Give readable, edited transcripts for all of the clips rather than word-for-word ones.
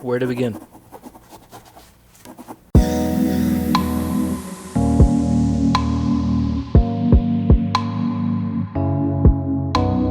Where to begin?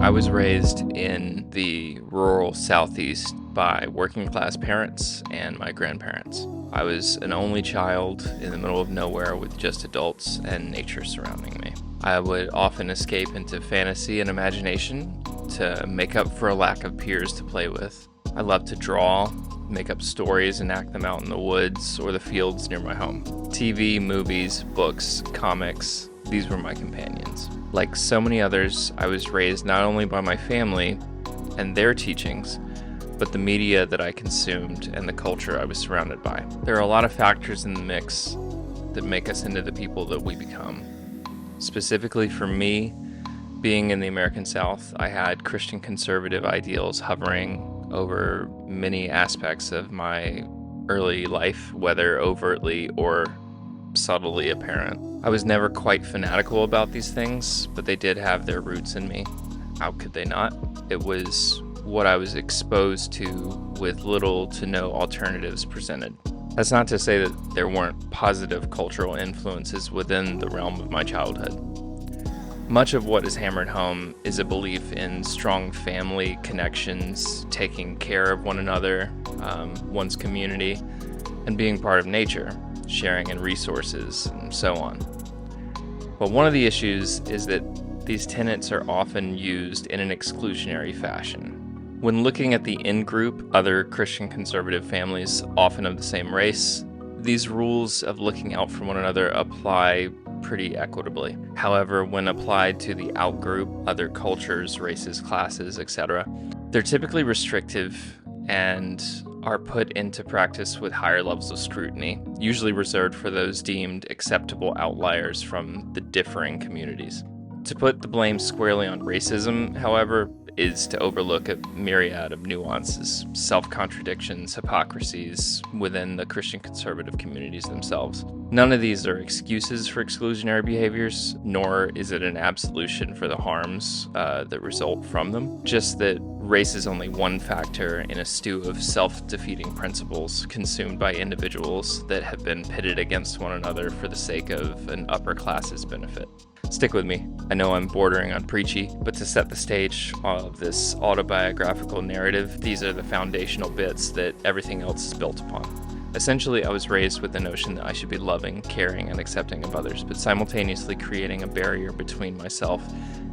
I was raised in the rural Southeast by working class parents and my grandparents. I was an only child in the middle of nowhere with just adults and nature surrounding me. I would often escape into fantasy and imagination to make up for a lack of peers to play with. I loved to draw, make up stories and act them out in the woods or the fields near my home. TV, movies, books, comics, these were my companions. Like so many others, I was raised not only by my family and their teachings, but the media that I consumed and the culture I was surrounded by. There are a lot of factors in the mix that make us into the people that we become. Specifically for me, being in the American South, I had Christian conservative ideals hovering over many aspects of my early life, whether overtly or subtly apparent. I was never quite fanatical about these things, but they did have their roots in me. How could they not? It was what I was exposed to with little to no alternatives presented. That's not to say that there weren't positive cultural influences within the realm of my childhood. Much of what is hammered home is a belief in strong family connections, taking care of one another, one's community, and being part of nature, sharing in resources, and so on. But one of the issues is that these tenets are often used in an exclusionary fashion. When looking at the in-group, other Christian conservative families, often of the same race, these rules of looking out for one another apply pretty equitably. However, when applied to the out-group, other cultures, races, classes, etc., they're typically restrictive and are put into practice with higher levels of scrutiny, usually reserved for those deemed acceptable outliers from the differing communities. To put the blame squarely on racism, however, is to overlook a myriad of nuances, self-contradictions, hypocrisies within the Christian conservative communities themselves. None of these are excuses for exclusionary behaviors, nor is it an absolution for the harms that result from them. Just that race is only one factor in a stew of self-defeating principles consumed by individuals that have been pitted against one another for the sake of an upper class's benefit. Stick with me. I know I'm bordering on preachy, but to set the stage of this autobiographical narrative, these are the foundational bits that everything else is built upon. Essentially, I was raised with the notion that I should be loving, caring, and accepting of others, but simultaneously creating a barrier between myself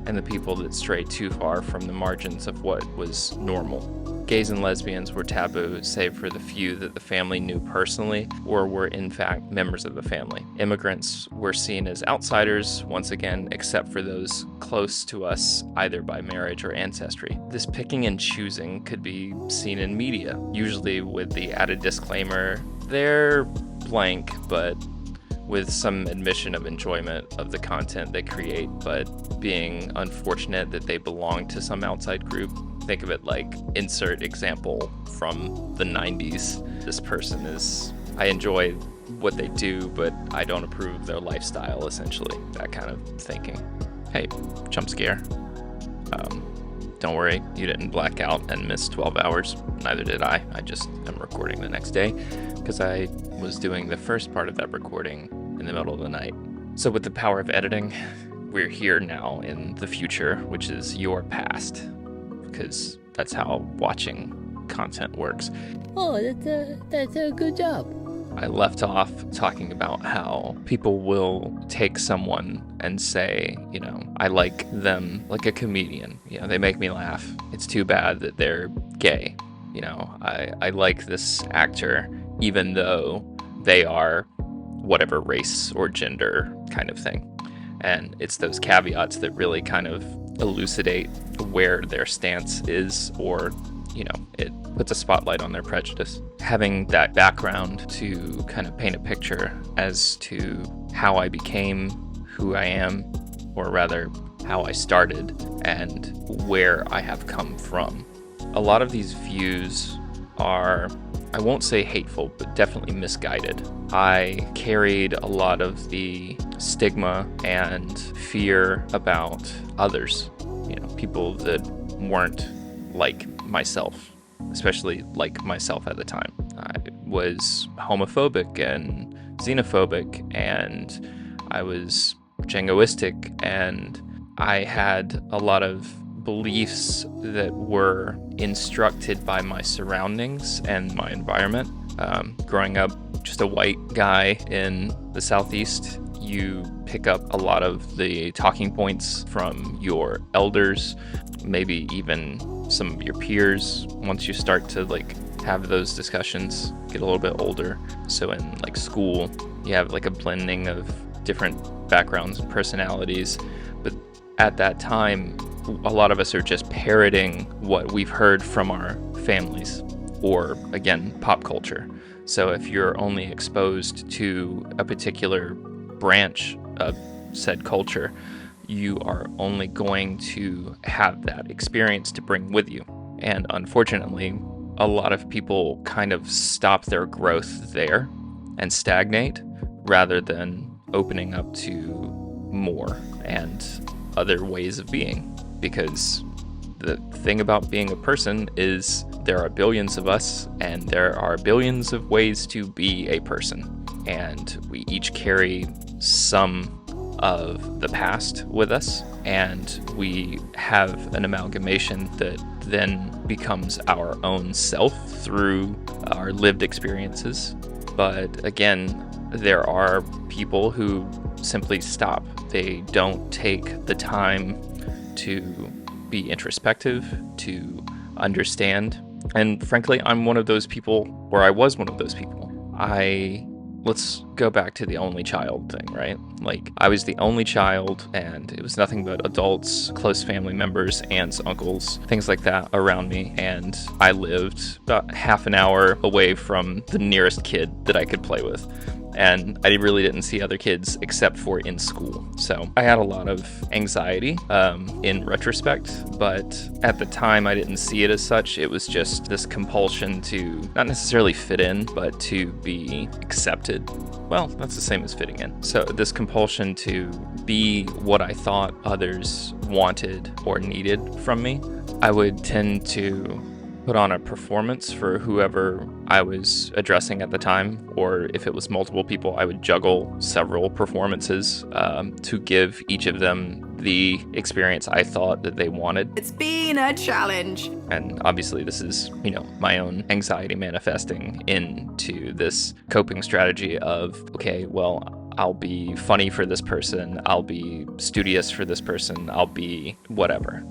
and the people that strayed too far from the margins of what was normal. Gays and lesbians were taboo, save for the few that the family knew personally or were in fact members of the family. Immigrants were seen as outsiders, once again, except for those close to us either by marriage or ancestry. This picking and choosing could be seen in media, usually with the added disclaimer, they're blank, but with some admission of enjoyment of the content they create, but being unfortunate that they belong to some outside group. Think of it like insert example from the 90s. This person is, I enjoy what they do, but I don't approve of their lifestyle, essentially. That kind of thinking. Hey, jump scare. Don't worry, you didn't black out and miss 12 hours. Neither did I. I just am recording the next day because I was doing the first part of that recording in the middle of the night. So with the power of editing, we're here now in the future, which is your past, because that's how watching content works. Oh, that's a good job. I left off talking about how people will take someone and say, I like them like a comedian. They make me laugh. It's too bad that they're gay. I like this actor, even though they are whatever race or gender kind of thing. And it's those caveats that really kind of elucidate where their stance is, or it puts a spotlight on their prejudice. Having that background to kind of paint a picture as to how I became who I am, or rather how I started and where I have come from. A lot of these views are, I won't say hateful, but definitely misguided. I carried a lot of the stigma and fear about others, people that weren't like myself, especially like myself at the time. was homophobic and xenophobic, and I was jingoistic, and I had a lot of beliefs that were instructed by my surroundings and my environment. Growing up just a white guy in the Southeast, you pick up a lot of the talking points from your elders, maybe even some of your peers once you start to have those discussions, get a little bit older. So in school, you have a blending of different backgrounds and personalities, but at that time, a lot of us are just parroting what we've heard from our families or, again, pop culture. So if you're only exposed to a particular branch of said culture, you are only going to have that experience to bring with you. And unfortunately, a lot of people kind of stop their growth there and stagnate rather than opening up to more and other ways of being. Because the thing about being a person is there are billions of us, and there are billions of ways to be a person. And we each carry some of the past with us, and we have an amalgamation that then becomes our own self through our lived experiences. But again, there are people who simply stop. They don't take the time to be introspective, to understand. And frankly, I'm one of those people, or I was one of those people. Let's go back to the only child thing, right? I was the only child, and it was nothing but adults, close family members, aunts, uncles, things like that around me. And I lived about half an hour away from the nearest kid that I could play with. And I really didn't see other kids except for in school. So I had a lot of anxiety in retrospect, but at the time I didn't see it as such. It was just this compulsion to not necessarily fit in, but to be accepted. Well, that's the same as fitting in. So this compulsion to be what I thought others wanted or needed from me, I would tend to put on a performance for whoever I was addressing at the time, or if it was multiple people, I would juggle several performances to give each of them the experience I thought that they wanted. It's been a challenge. And obviously this is, my own anxiety manifesting into this coping strategy of, okay, well, I'll be funny for this person, I'll be studious for this person, I'll be whatever.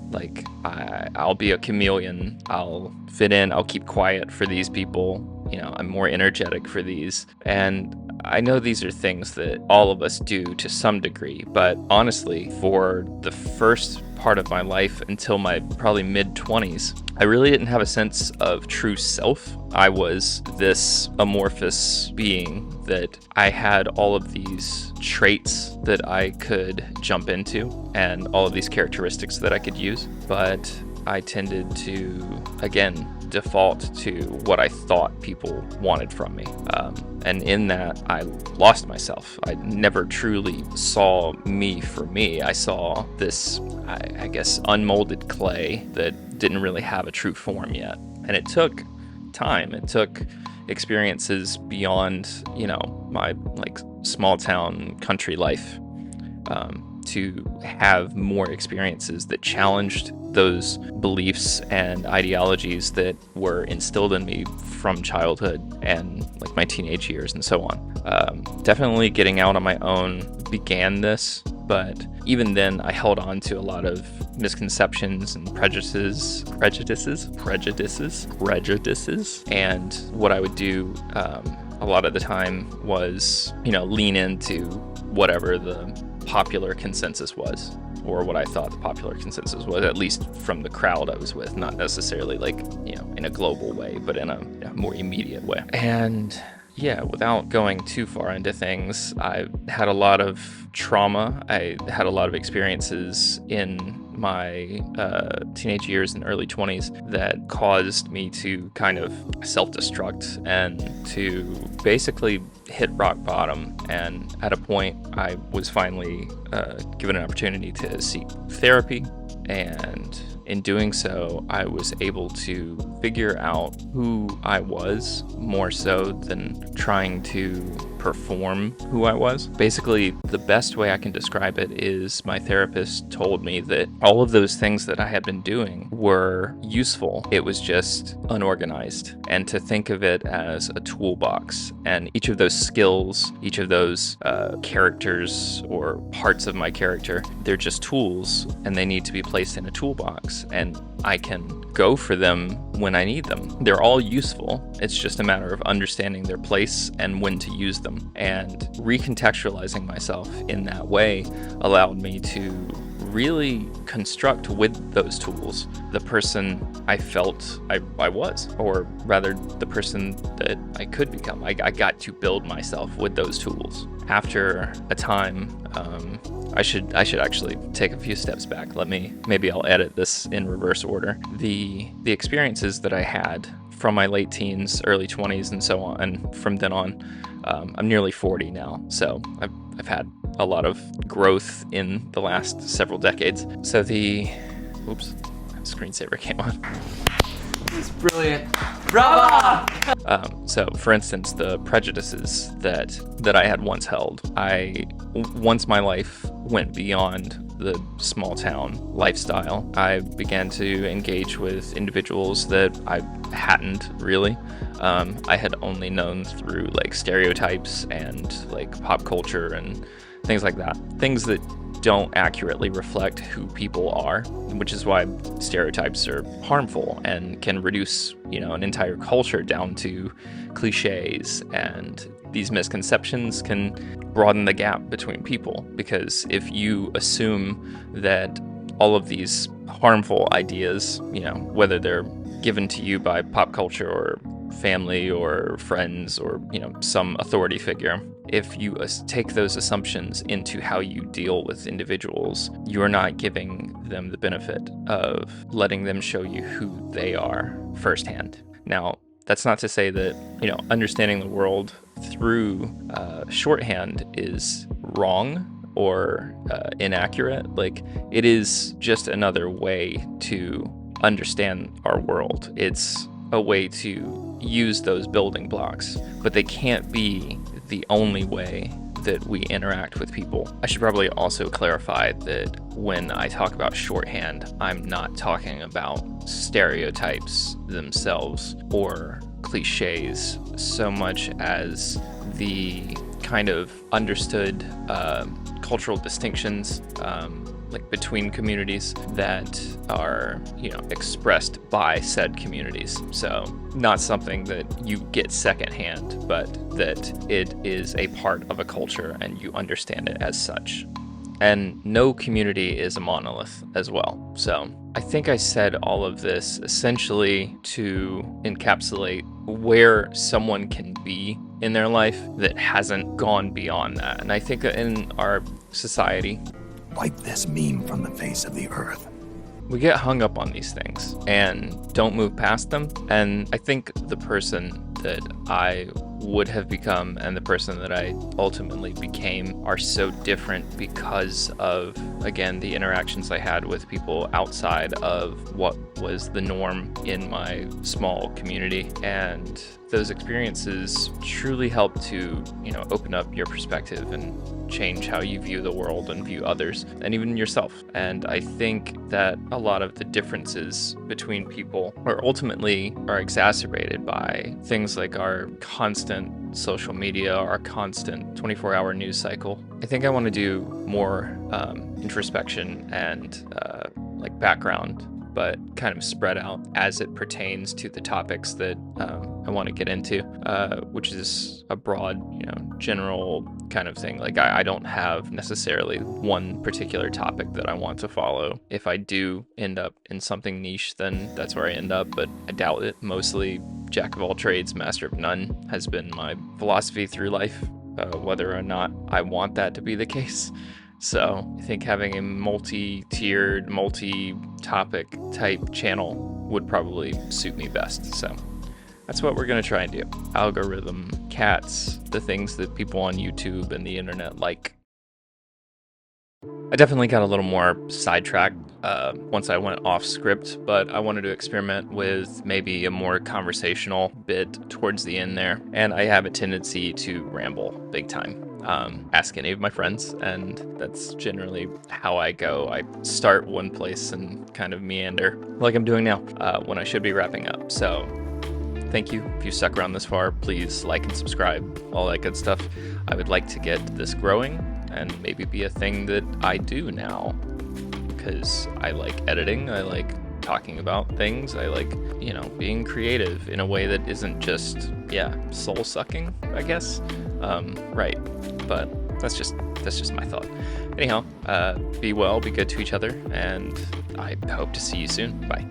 I'll be a chameleon, I'll fit in, I'll keep quiet for these people, I'm more energetic for these. And I know these are things that all of us do to some degree, but honestly, for the first part of my life until my probably mid-20s, I really didn't have a sense of true self. I was this amorphous being that I had all of these traits that I could jump into and all of these characteristics that I could use, but I tended to, again, default to what I thought people wanted from me. And in that, I lost myself. I never truly saw me for me. I saw this, I guess, unmolded clay that didn't really have a true form yet. And it took time. It took experiences beyond, my small town country life to have more experiences that challenged those beliefs and ideologies that were instilled in me from childhood and my teenage years and so on. Definitely getting out on my own began this, but even then I held on to a lot of misconceptions and prejudices. And what I would do a lot of the time was, lean into whatever the popular consensus was, or what I thought the popular consensus was, at least from the crowd I was with, not necessarily in a global way, but in a more immediate way. And yeah, without going too far into things, I had a lot of trauma. I had a lot of experiences in my teenage years and early 20s that caused me to kind of self-destruct and to basically hit rock bottom. And at a point, I was finally given an opportunity to seek therapy, and in doing so, I was able to figure out who I was more so than trying to perform who I was. Basically, the best way I can describe it is my therapist told me that all of those things that I had been doing were useful. It was just unorganized, and to think of it as a toolbox. And each of those skills, each of those characters or parts of my character, they're just tools, and they need to be placed in a toolbox, and I can go for them when I need them. They're all useful. It's just a matter of understanding their place and when to use them. And recontextualizing myself in that way allowed me to really construct with those tools the person I felt I was, or rather the person that I could become. I got to build myself with those tools. After a time, I should actually take a few steps back. Maybe I'll edit this in reverse order. The experiences that I had from my late teens, early 20s, and so on, and from then on, I'm nearly 40 now, so I've had a lot of growth in the last several decades. So oops, screensaver came on. It's brilliant. Bravo! So, for instance, the prejudices that I had once held, once my life went beyond the small town lifestyle, I began to engage with individuals that I hadn't really. I had only known through like stereotypes and like pop culture and things like that. Things that don't accurately reflect who people are, which is why stereotypes are harmful and can reduce, an entire culture down to cliches, and these misconceptions can broaden the gap between people, because if you assume that all of these harmful ideas, whether they're given to you by pop culture or family or friends or some authority figure, if you take those assumptions into how you deal with individuals, you're not giving them the benefit of letting them show you who they are firsthand. Now, that's not to say that understanding the world through shorthand is wrong or inaccurate. Like, it is just another way to understand our world. It's a way to use those building blocks, but they can't be the only way that we interact with people. I should probably also clarify that when I talk about shorthand, I'm not talking about stereotypes themselves or cliches so much as the kind of understood cultural distinctions like between communities that are expressed by said communities. So not something that you get secondhand, but that it is a part of a culture and you understand it as such. And no community is a monolith as well. So I think I said all of this essentially to encapsulate where someone can be in their life that hasn't gone beyond that. And I think that in our society, wipe this meme from the face of the earth. We get hung up on these things and don't move past them. And I think the person that I would have become and the person that I ultimately became are so different because of, again, the interactions I had with people outside of what was the norm in my small community. And those experiences truly help to, open up your perspective and change how you view the world and view others and even yourself. And I think that a lot of the differences between people are exacerbated by things like our constant social media, our constant 24-hour news cycle. I think I want to do more introspection and background, but kind of spread out as it pertains to the topics that I want to get into, which is a broad, general kind of thing. Like I don't have necessarily one particular topic that I want to follow. If I do end up in something niche, then that's where I end up, but I doubt it. Mostly jack of all trades, master of none has been my philosophy through life, whether or not I want that to be the case. So I think having a multi-tiered, multi-topic type channel would probably suit me best. So that's what we're going to try and do. Algorithm, cats, the things that people on YouTube and the internet like. I definitely got a little more sidetracked once I went off script, but I wanted to experiment with maybe a more conversational bit towards the end there. And I have a tendency to ramble big time. Ask any of my friends, and that's generally how I go. I start one place and kind of meander like I'm doing now when I should be wrapping up. So thank you. If you stuck around this far, please like and subscribe, all that good stuff. I would like to get this growing and maybe be a thing that I do now, because I like editing, I like talking about things, I like, being creative in a way that isn't just, soul sucking, I guess. Right. But that's just my thought. Anyhow, be well, be good to each other, and I hope to see you soon. Bye.